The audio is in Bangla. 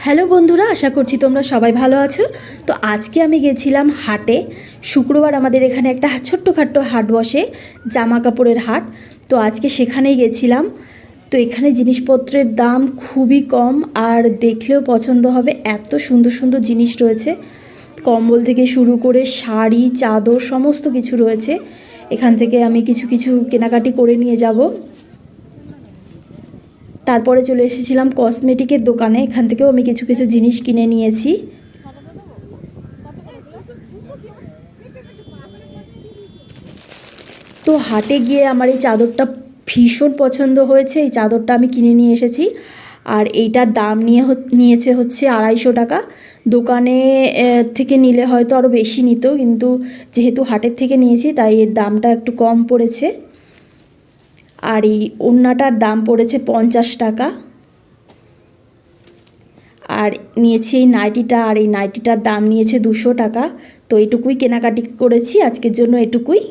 হ্যালো বন্ধুরা, আশা করছি তোমরা সবাই ভালো আছো। তো আজকে আমি গেছিলাম হাটে। শুক্রবার আমাদের এখানে একটা ছোট্টখাট্টো হাট বসে, জামা কাপড়ের হাট। তো আজকে সেখানেই গেছিলাম। তো এখানে জিনিসপত্রের দাম খুবই কম, আর দেখলেও পছন্দ হবে, এত সুন্দর সুন্দর জিনিস রয়েছে। কম্বল থেকে শুরু করে শাড়ি, চাদর সমস্ত কিছু রয়েছে। এখান থেকে আমি কিছু কিছু কেনাকাটি করে নিয়ে যাব। তারপরে চলে এসেছিলাম কসমেটিকের দোকানে, এখান থেকেও আমি কিছু কিছু জিনিস কিনে নিয়েছি। তো হাটে গিয়ে আমার এই চাদরটা ভীষণ পছন্দ হয়েছে, এই চাদরটা আমি কিনে নিয়ে এসেছি। আর এইটার দাম নিয়েছে হচ্ছে 250 টাকা। দোকানে থেকে নিলে হয়তো আরও বেশি নিত, কিন্তু যেহেতু হাটের থেকে নিয়েছি তাই এর দামটা একটু কম পড়েছে। আর এই ওড়নাটার দাম পড়েছে 50 টাকা। আর নিয়েছি এই নাইটিটা, আর এই নাইটিটার দাম নিয়েছে 200 টাকা। তো এটুকুই কেনাকাটি করেছি আজকের জন্য, এটুকুই।